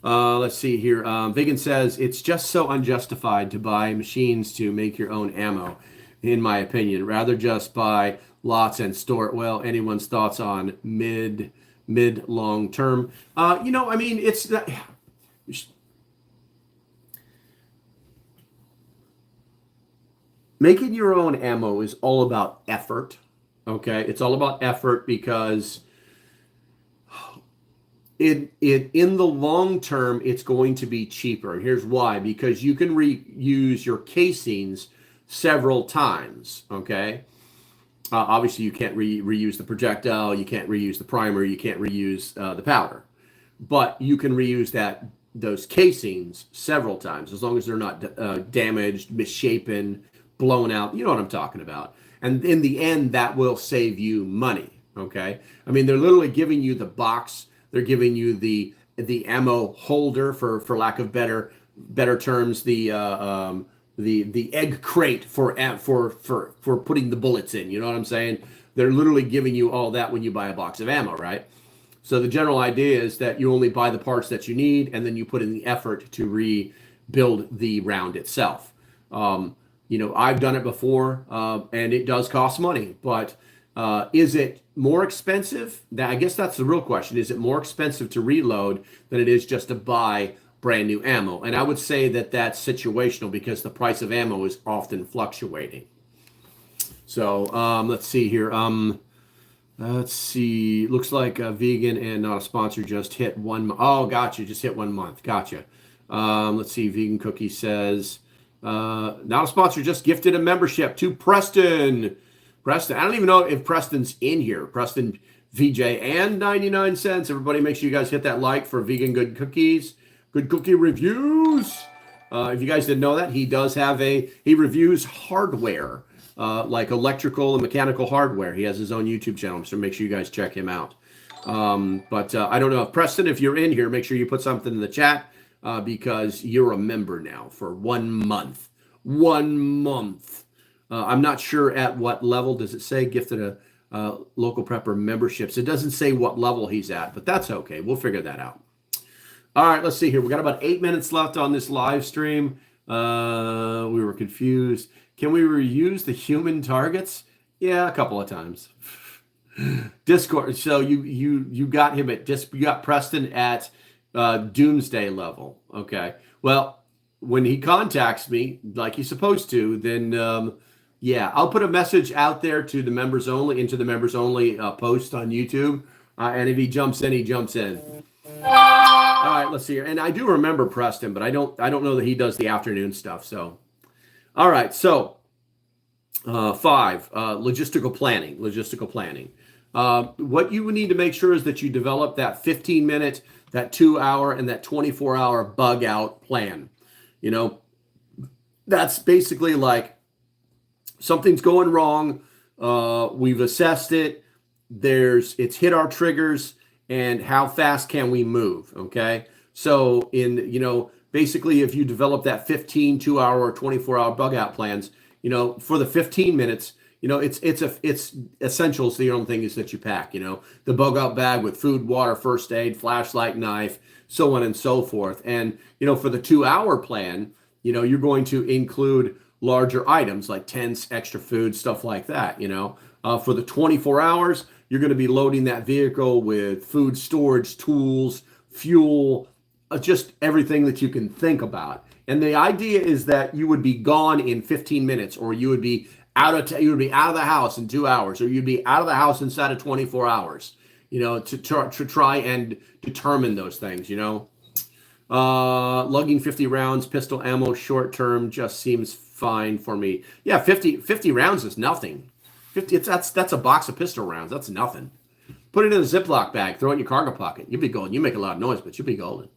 Let's see here. Vegan says, it's just so unjustified to buy machines to make your own ammo, in my opinion. Rather just buy lots and store it. Well, anyone's thoughts on mid, long term? I mean, it's not... Making your own ammo is all about effort, okay? It's all about effort because in the long term, it's going to be cheaper. And here's why. Because you can reuse your casings several times, okay? Obviously, you can't reuse the projectile. You can't reuse the primer. You can't reuse the powder. But you can reuse those casings several times as long as they're not damaged, misshapen, blown out. You know what I'm talking about. And in the end, that will save you money. Okay. I mean, they're literally giving you the box. They're giving you the ammo holder, for lack of better terms, the egg crate for putting the bullets in. You know what I'm saying? They're literally giving you all that when you buy a box of ammo, right? So the general idea is that you only buy the parts that you need, and then you put in the effort to rebuild the round itself. I've done it before, and it does cost money, but is it more expensive? I guess that's the real question. Is it more expensive to reload than it is just to buy brand new ammo? And I would say that that's situational because the price of ammo is often fluctuating. So let's see here. Let's see. Looks like Vegan and not a sponsor just hit 1 month. Oh, gotcha. Just hit 1 month. Gotcha. Let's see. Vegan Cookie says... not a sponsor, just gifted a membership to Preston. I don't even know if Preston's in here. Preston, VJ, and 99 cents. Everybody, make sure you guys hit that like for Vegan Good Cookies. Good cookie reviews. If you guys didn't know that, he reviews hardware, like electrical and mechanical hardware. He has his own YouTube channel, so make sure you guys check him out. But I don't know if Preston, if you're in here, make sure you put something in the chat. Because you're a member now for 1 month. 1 month. I'm not sure at what level. Does it say gifted a local prepper memberships? It doesn't say what level he's at, but that's okay. We'll figure that out. All right, let's see here. We got about 8 minutes left on this live stream. We were confused. Can we reuse the human targets? Yeah, a couple of times. Discord. So you got him at you got Preston at doomsday level. Okay. Well, when he contacts me like he's supposed to, then yeah, I'll put a message out there to the members only, into the members only post on YouTube. And if he jumps in, he jumps in. All right, let's see here. And I do remember Preston, but I don't know that he does the afternoon stuff. So, all right. So 5, logistical planning. What you need to make sure is that you develop that 15-minute, that 2-hour, and that 24-hour bug out plan. That's basically like something's going wrong. We've assessed it. It's hit our triggers, and how fast can we move? Okay. So basically if you develop that 15, 2-hour, or 24-hour bug out plans, for the 15 minutes, it's essentials. The only thing is that you pack, the bug out bag with food, water, first aid, flashlight, knife, so on and so forth. And, for the 2-hour plan, you're going to include larger items like tents, extra food, stuff like that. For the 24 hours, you're going to be loading that vehicle with food storage, tools, fuel, just everything that you can think about. And the idea is that you would be gone in 15 minutes, or you would be you would be out of the house in 2 hours, or you'd be out of the house inside of 24 hours, to try and determine those things, Lugging 50 rounds, pistol ammo short term just seems fine for me. Yeah, 50 rounds is nothing. 50, that's a box of pistol rounds. That's nothing. Put it in a Ziploc bag, throw it in your cargo pocket. You'll be golden. You make a lot of noise, but you'll be golden.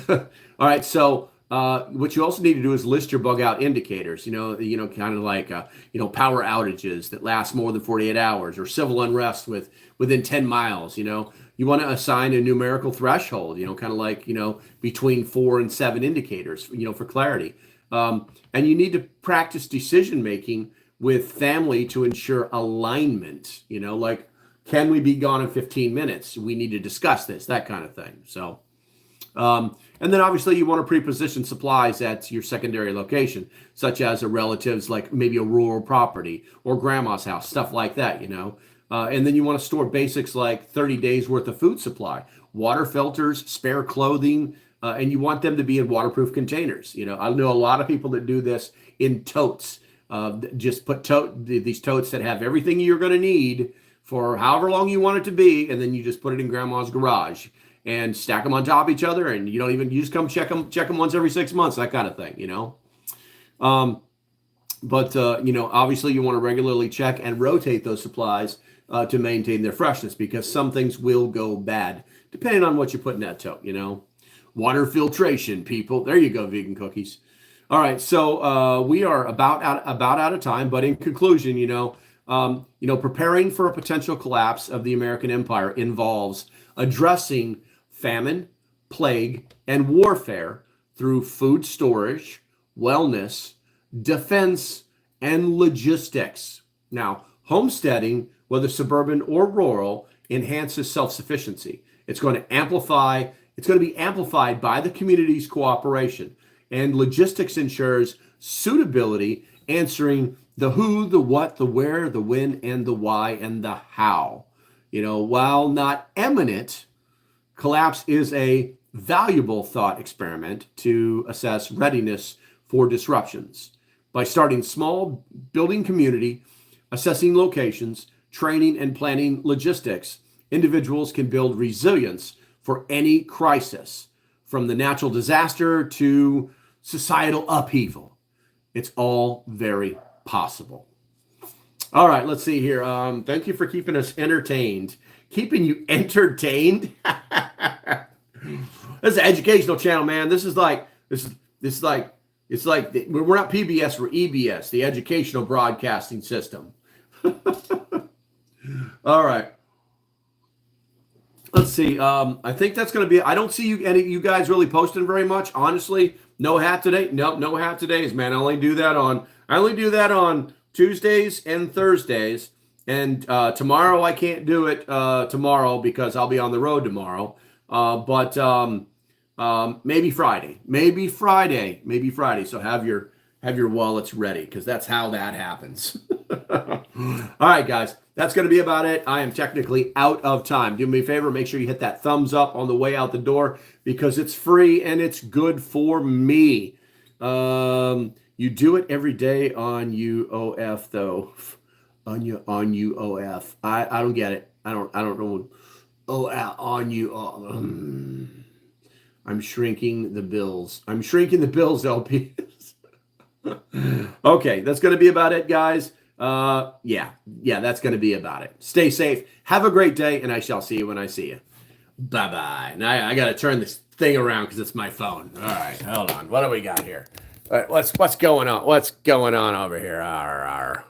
All right, so what you also need to do is list your bug out indicators, kind of like, power outages that last more than 48 hours, or civil unrest within 10 miles, You want to assign a numerical threshold, kind of like, between 4 and 7 indicators, for clarity. And you need to practice decision making with family to ensure alignment, like, can we be gone in 15 minutes? We need to discuss this, that kind of thing. So, and then obviously you want to pre-position supplies at your secondary location, such as a relative's, like maybe a rural property or grandma's house, stuff like that, And then you want to store basics like 30 days worth of food supply, water filters, spare clothing, and you want them to be in waterproof containers. I know a lot of people that do this in totes. Just put these totes that have everything you're going to need for however long you want it to be, and then you just put it in grandma's garage and stack them on top of each other, and you just come check them once every 6 months, that kind of thing, But obviously you want to regularly check and rotate those supplies to maintain their freshness, because some things will go bad depending on what you put in that tote, Water filtration, people. There you go, vegan cookies. All right, so we are about out of time, but in conclusion, preparing for a potential collapse of the American empire involves addressing famine, plague, and warfare through food storage, wellness, defense, and logistics. Now, homesteading, whether suburban or rural, enhances self-sufficiency. It's going to be amplified by the community's cooperation. And logistics ensures suitability, answering the who, the what, the where, the when, and the why, and the how. While not imminent, collapse is a valuable thought experiment to assess readiness for disruptions. By starting small, building community, assessing locations, training, and planning logistics, individuals can build resilience for any crisis, from the natural disaster to societal upheaval. It's all very possible. All right, let's see here. Thank you for keeping us entertained. Keeping you entertained? This is an educational channel, man. It's like we're not PBS, we're EBS, the Educational Broadcasting System. All right. Let's see. I think that's going to be. I don't see any of you guys really posting very much. Honestly, no hat today. No hat todays, man. I only do that on Tuesdays and Thursdays. And tomorrow I can't do it tomorrow because I'll be on the road tomorrow. But maybe Friday. So have your wallets ready, because that's how that happens. All right, guys. That's going to be about it. I am technically out of time. Do me a favor, make sure you hit that thumbs up on the way out the door, because it's free and it's good for me. You do it every day on UOF though. On UOF. I don't get it. I don't know. On you. I'm shrinking the bills. LPs. Okay, that's going to be about it, guys. Yeah, that's going to be about it. Stay safe. Have a great day, and I shall see you when I see you. Bye-bye. Now I got to turn this thing around because it's my phone. All right, hold on. What do we got here? All right, what's going on? What's going on over here? Arr.